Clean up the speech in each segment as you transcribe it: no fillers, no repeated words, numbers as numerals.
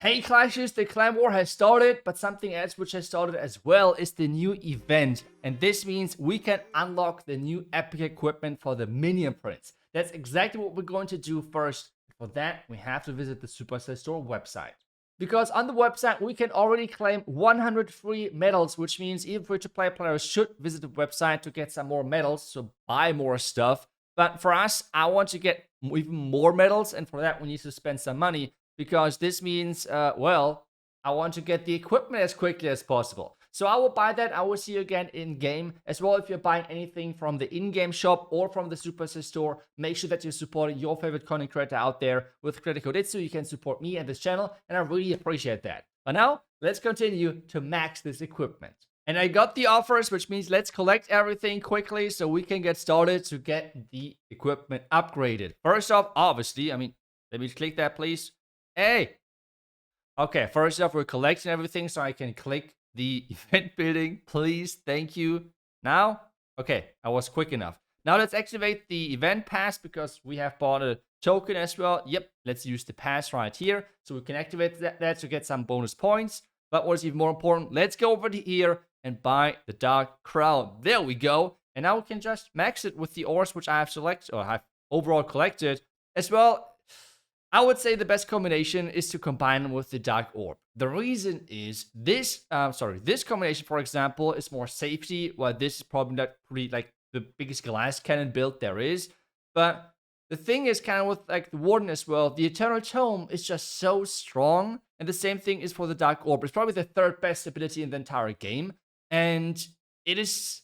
Hey Clashes, the clan war has started, but something else which has started as well is the new event. And this means we can unlock the new epic equipment for the minion prince. That's exactly what we're going to do first. For that, we have to visit the Supercell Store website. Because on the website, we can already claim 100 free medals, which means even free-to-play players should visit the website to get some more medals, so buy more stuff. But for us, I want to get even more medals, and for that, we need to spend some money. Because this means, well, I want to get the equipment as quickly as possible. So I will buy that. I will see you again in-game. As well, if you're buying anything from the in-game shop or from the Supercell Store, make sure that you're supporting your favorite content creator out there. With credit code iTzu, you can support me and this channel, and I really appreciate that. But now, let's continue to max this equipment. And I got the offers, which means let's collect everything quickly so we can get started to get the equipment upgraded. First off, obviously, let me click that, please. Hey! Okay, first off, we're collecting everything so I can click the event building. Please, thank you. Now, okay, I was quick enough. Now let's activate the event pass because we have bought a token as well. Yep, let's use the pass right here so we can activate that to get some bonus points. But what's even more important, let's go over to here and buy the Dark Crown. There we go. And now we can just max it with the ores which I have selected or have overall collected. As well, I would say the best combination is to combine them with the Dark Orb. The reason is this combination, for example, is more safety, while this is probably not pretty like the biggest glass cannon build there is. But the thing is kind of with like the Warden as well, the Eternal Tome is just so strong. And the same thing is for the Dark Orb. It's probably the third best ability in the entire game. And it is...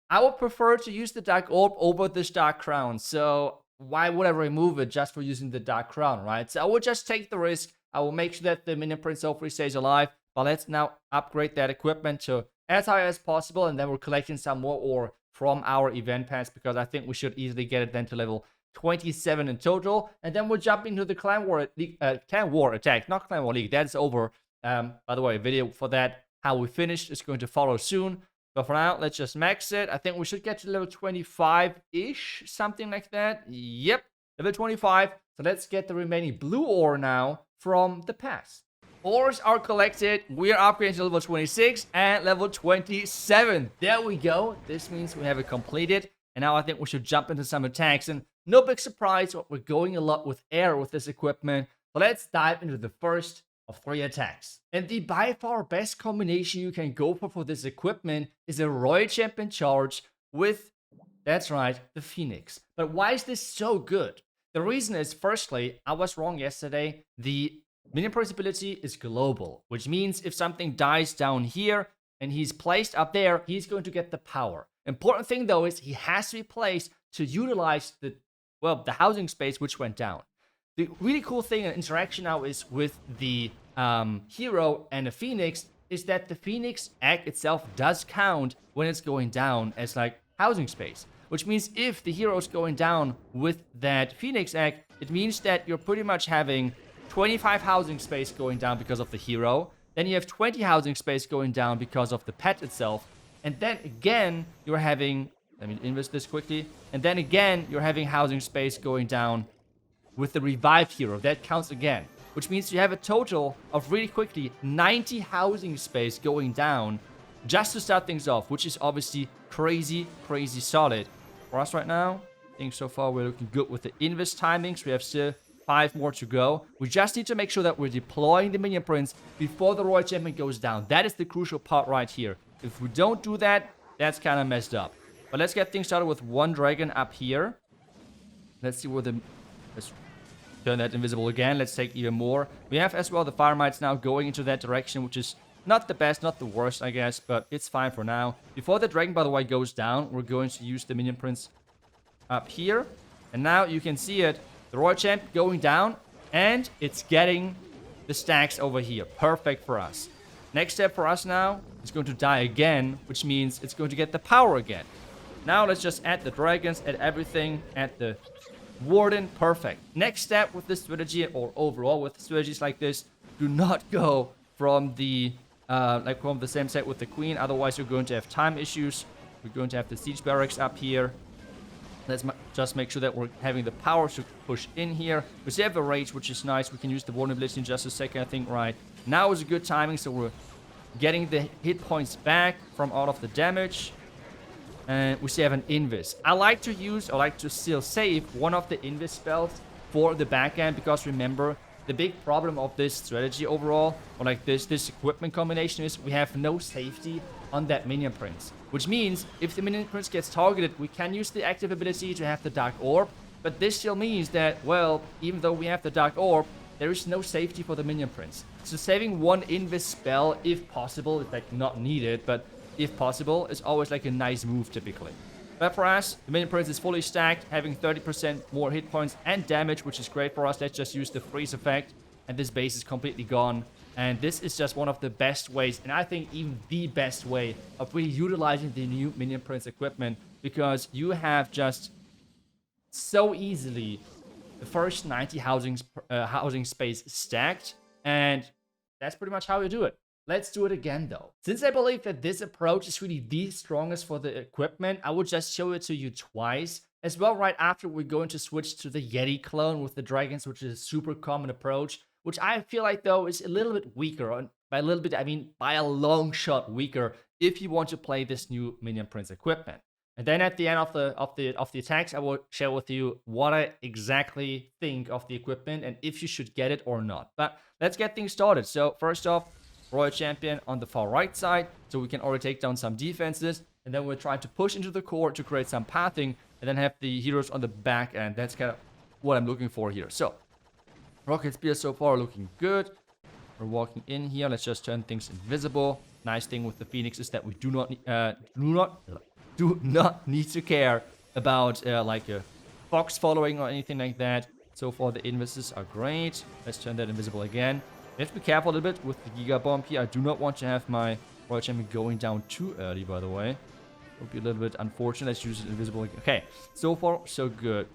I would prefer to use the Dark Orb over this Dark Crown. So why would I remove it just for using the Dark Crown, right? So I will just take the risk. I will make sure that the Minion Prince hopefully stays alive. But let's now upgrade that equipment to as high as possible. And then we're collecting some more ore from our event pass because I think we should easily get it then to level 27 in total. And then we'll jump into the Clan War attack. Not Clan War League. That's over. By the way, a video for that, how we finished, is going to follow soon. But for now, let's just max it. I think we should get to level 25-ish, something like that. Yep, level 25. So let's get the remaining blue ore now from the pass. Ores are collected. We are upgrading to level 26 and level 27. There we go. This means we have it completed. And now I think we should jump into some attacks. And no big surprise, we're going a lot with air with this equipment. So let's dive into the first of 3 attacks. And the by far best combination you can go for this equipment is a Royal Champion charge with, that's right, the Phoenix. But why is this so good? The reason is, firstly, I was wrong yesterday. The Minion Prince ability is global, which means if something dies down here and he's placed up there, he's going to get the power. Important thing though is he has to be placed to utilize the housing space which went down. The really cool thing and interaction now is with the hero and the Phoenix is that the Phoenix egg itself does count when it's going down as like housing space. Which means if the hero is going down with that Phoenix egg, it means that you're pretty much having 25 housing space going down because of the hero. Then you have 20 housing space going down because of the pet itself. And then again, you're having, let me invest this quickly. And then again, you're having housing space going down with the revived hero. That counts again. Which means you have a total of really quickly 90 housing space going down just to start things off, which is obviously crazy, crazy solid. For us right now, I think so far we're looking good with the invest timings. We have still 5 more to go. We just need to make sure that we're deploying the Minion Prince before the Royal Champion goes down. That is the crucial part right here. If we don't do that, that's kind of messed up. But let's get things started with 1 dragon up here. Let's see where the... Let's turn that invisible again. Let's take even more. We have as well the Fire Mites now going into that direction, which is not the best, not the worst, I guess, but it's fine for now. Before the dragon, by the way, goes down, we're going to use the Minion Prince up here. And now you can see it. The Royal Champ going down, and it's getting the stacks over here. Perfect for us. Next step for us now is going to die again, which means it's going to get the power again. Now let's just add the dragons, add everything, add the Warden. Perfect. Next step with this strategy, or overall with strategies like this, do not go from the from the same set with the Queen. Otherwise, you're going to have time issues. We're going to have the siege barracks up here. Let's just make sure that we're having the power to push in here. We still have the rage, which is nice. We can use the vulnerability in just a second, I think, right. Now is a good timing, so we're getting the hit points back from all of the damage. And we still have an invis. I like to still save one of the invis spells for the backend, because remember, the big problem of this strategy overall, or like this equipment combination, is we have no safety on that minion prince. Which means, if the minion prince gets targeted, we can use the active ability to have the dark orb. But this still means that, well, even though we have the dark orb, there is no safety for the minion prince. So saving one invis spell, if possible, is like not needed, but if possible, is always like a nice move typically. But for us, the minion prince is fully stacked, having 30% more hit points and damage, which is great for us. Let's just use the freeze effect, and this base is completely gone. And this is just one of the best ways, and I think even the best way of really utilizing the new minion prince equipment, because you have just so easily the first 90 housing space stacked, and that's pretty much how you do it. Let's do it again though. Since I believe that this approach is really the strongest for the equipment, I will just show it to you twice. As well, right after we're going to switch to the Yeti clone with the dragons, which is a super common approach, which I feel like though is a little bit weaker. And by a little bit, I mean by a long shot weaker if you want to play this new minion prince equipment. And then at the end of the attacks, I will share with you what I exactly think of the equipment and if you should get it or not. But let's get things started. So first off, Royal Champion on the far right side, so we can already take down some defenses, and then we're trying to push into the core to create some pathing, and then have the heroes on the back end. That's kind of what I'm looking for here. So Rocket Spear so far looking good. We're walking in here. Let's just turn things invisible. Nice thing with the Phoenix is that we do not need to care about like a fox following or anything like that. So far the invises are great. Let's turn that invisible again. We have to be careful a little bit with the Giga Bomb here. I do not want to have my Royal Champion going down too early, by the way. Would be a little bit unfortunate. Let's use it invisible again. Okay, so far so good.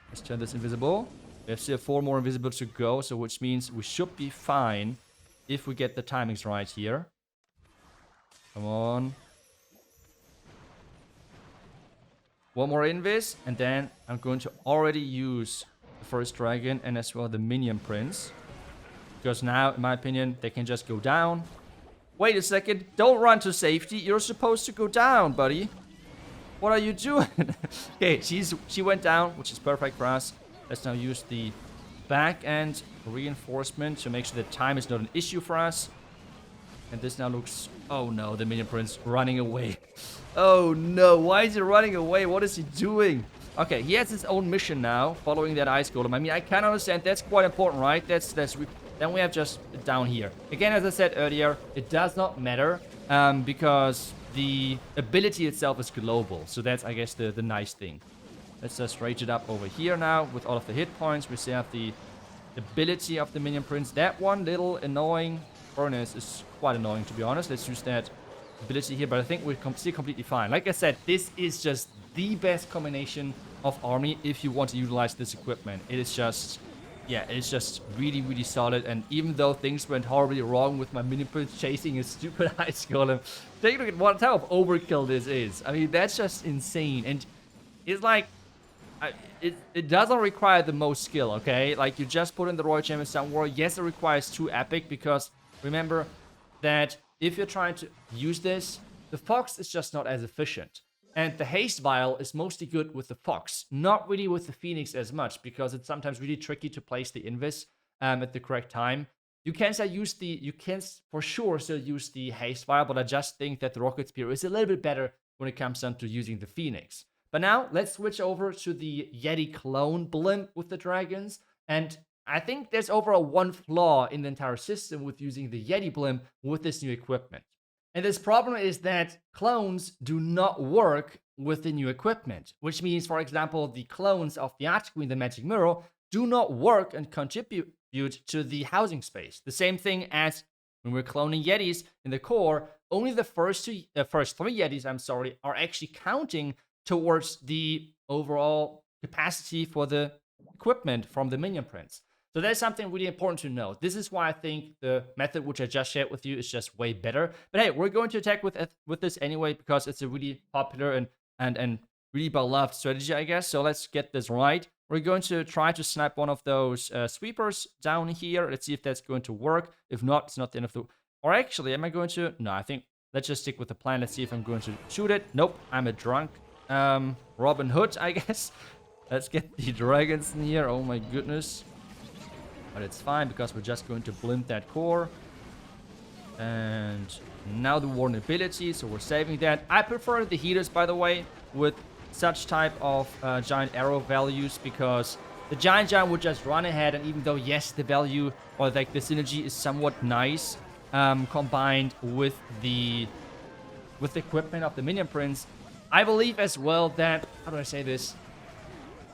Let's turn this invisible. We have still 4 more invisible to go, so which means we should be fine if we get the timings right here. Come on. One more invis, and then I'm going to already use the first dragon and as well the minion prince. Because now, in my opinion, they can just go down. Wait a second. Don't run to safety. You're supposed to go down, buddy. What are you doing? Okay, she went down, which is perfect for us. Let's now use the back end reinforcement to make sure that time is not an issue for us. And this now looks... Oh no, the minion prince running away. Oh no, why is he running away? What is he doing? Okay, he has his own mission now, following that ice golem. I mean, I can understand. That's quite important, right? Then we have just down here. Again, as I said earlier, it does not matter because the ability itself is global. So that's, I guess, the nice thing. Let's just rage it up over here now with all of the hit points. We still have the ability of the minion prince. That one little annoying furnace is quite annoying, to be honest. Let's use that ability here, but I think we're still completely fine. Like I said, this is just the best combination of army if you want to utilize this equipment. It is just... yeah, it's just really, really solid. And even though things went horribly wrong with my minion prince chasing a stupid ice golem, take a look at what type of overkill this is. I mean, that's just insane. And it's like, it doesn't require the most skill, okay? Like, you just put in the Royal Champion somewhere. Yes, it requires 2 epic, because remember that if you're trying to use this, the fox is just not as efficient. And the haste vial is mostly good with the fox, not really with the phoenix as much, because it's sometimes really tricky to place the invis at the correct time. You can for sure still use the haste vial, but I just think that the rocket spear is a little bit better when it comes down to using the phoenix. But now let's switch over to the Yeti clone blimp with the dragons, and I think there's overall one flaw in the entire system with using the Yeti blimp with this new equipment. And this problem is that clones do not work with the new equipment, which means, for example, the clones of the Arctic Queen, the Magic Mirror, do not work and contribute to the housing space. The same thing as when we're cloning Yetis in the core, only the first 3 Yetis, are actually counting towards the overall capacity for the equipment from the minion prince. So that's something really important to know. This is why I think the method which I just shared with you is just way better. But hey, we're going to attack with this anyway because it's a really popular and really beloved strategy, I guess. So let's get this right. We're going to try to snipe one of those sweepers down here. Let's see if that's going to work. If not, it's not the end of the... Or actually, am I going to... No, I think let's just stick with the plan. Let's see if I'm going to shoot it. Nope, I'm a drunk Robin Hood, I guess. Let's get the dragons in here. Oh my goodness. But it's fine because we're just going to blimp that core. And now the Warden ability, so we're saving that. I prefer the healers, by the way, with such type of giant arrow values, because the giant would just run ahead, and even though, yes, the value or like the synergy is somewhat nice, combined with the equipment of the minion prince, I believe as well that, how do I say this?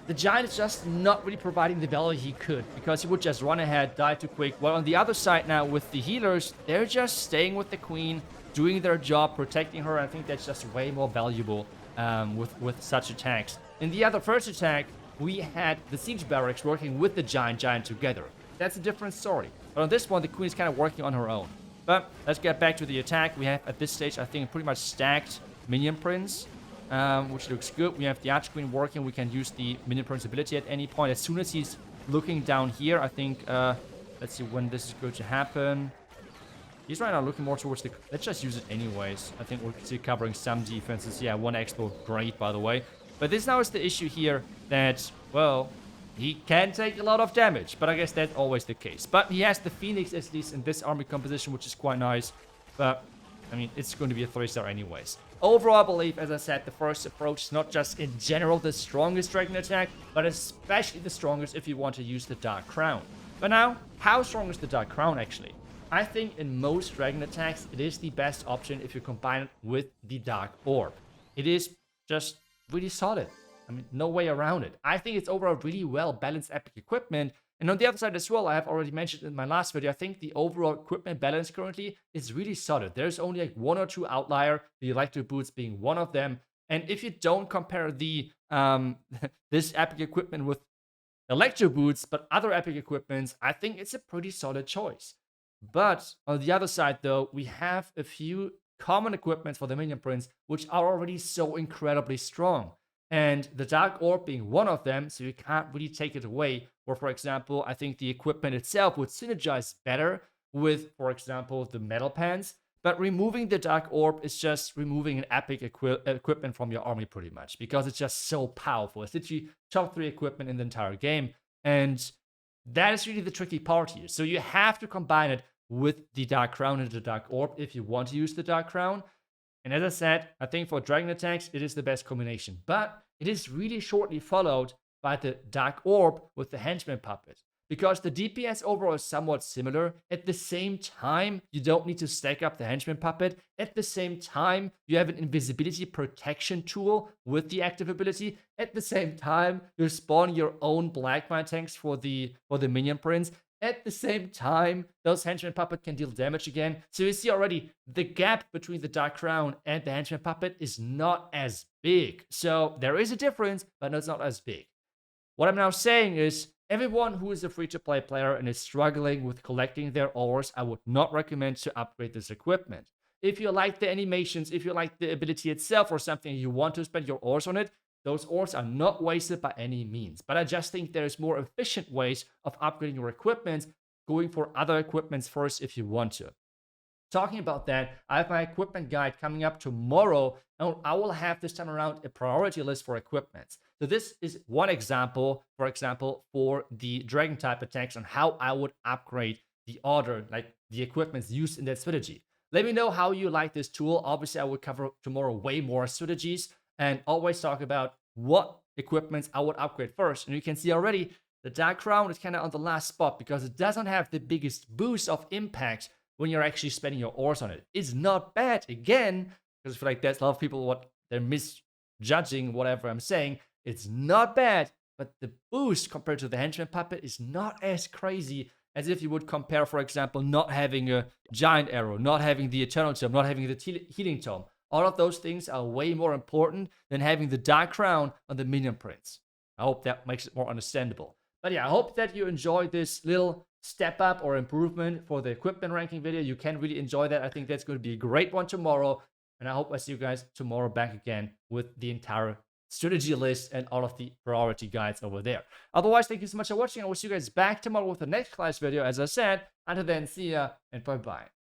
The giant is just not really providing the value he could, because he would just run ahead, die too quick. While on the other side now with the healers, they're just staying with the queen, doing their job, protecting her. I think that's just way more valuable with such attacks. In the other first attack, we had the siege barracks working with the giant together. That's a different story. But on this one, the queen is kind of working on her own. But let's get back to the attack. We have at this stage, I think, pretty much stacked minion prince. Which looks good. We have the Archqueen working. We can use the Minion Prince ability at any point. As soon as he's looking down here, I think, let's see when this is going to happen. He's right now looking more towards the... Let's just use it anyways. I think we'll see covering some defenses. Yeah, one expo. Great, by the way. But this now is the issue here that, well, he can take a lot of damage. But I guess that's always the case. But he has the Phoenix, at least in this army composition, which is quite nice. But, I mean, it's going to be a 3-star anyways. Overall, I believe, as I said, the first approach is not just in general the strongest dragon attack, but especially the strongest if you want to use the Dark Crown. But now, how strong is the Dark Crown actually? I think in most dragon attacks, it is the best option if you combine it with the Dark Orb. It is just really solid. I mean, no way around it. I think it's overall really well-balanced epic equipment. And on the other side as well, I have already mentioned in my last video, I think the overall equipment balance currently is really solid. There's only like one or two outlier, the electric boots being one of them. And if you don't compare the this epic equipment with electro boots, but other epic equipments, I think it's a pretty solid choice. But on the other side though, we have a few common equipments for the minion prince, which are already so incredibly strong. And the Dark Orb being one of them, so you can't really take it away. Or for example, I think the equipment itself would synergize better with, for example, the metal pants. But removing the Dark Orb is just removing an epic equipment from your army pretty much, because it's just so powerful. It's literally top 3 equipment in the entire game. And that is really the tricky part here. So you have to combine it with the Dark Crown and the Dark Orb if you want to use the Dark Crown. And as I said, I think for dragon attacks, it is the best combination. But it is really shortly followed by the Dark Orb with the Henchman Puppet. Because the DPS overall is somewhat similar. At the same time, you don't need to stack up the Henchman Puppet. At the same time, you have an invisibility protection tool with the active ability. At the same time, you spawn your own Blackmine tanks for the Minion Prince. At the same time, those Henchman Puppet can deal damage again. So you see already, the gap between the Dark Crown and the Henchman Puppet is not as big. So there is a difference, but it's not as big. What I'm now saying is, everyone who is a free-to-play player and is struggling with collecting their ores, I would not recommend to upgrade this equipment. If you like the animations, if you like the ability itself or something, you want to spend your ores on it, those ores are not wasted by any means. But I just think there's more efficient ways of upgrading your equipment, going for other equipments first if you want to. Talking about that, I have my equipment guide coming up tomorrow, and I will have this time around a priority list for equipments. So this is one example, for example, for the dragon type attacks on how I would upgrade the order, like the equipments used in that strategy. Let me know how you like this tool. Obviously, I will cover tomorrow way more strategies and always talk about what equipments I would upgrade first. And you can see already the Dark Crown is kind of on the last spot because it doesn't have the biggest boost of impact when you're actually spending your ores on it. It's not bad, again, because I feel like there's a lot of people what they're misjudging whatever I'm saying. It's not bad, but the boost compared to the Henchman Puppet is not as crazy as if you would compare, for example, not having a Giant Arrow, not having the Eternal Tome, not having the Healing Tome. All of those things are way more important than having the Dark Crown on the Minion Prince. I hope that makes it more understandable. But yeah, I hope that you enjoyed this little step up or improvement for the equipment ranking video. You can really enjoy that. I think that's going to be a great one tomorrow. And I hope I see you guys tomorrow back again with the entire strategy list and all of the priority guides over there. Otherwise, thank you so much for watching. I will see you guys back tomorrow with the next class video. As I said, until then, see ya and bye-bye.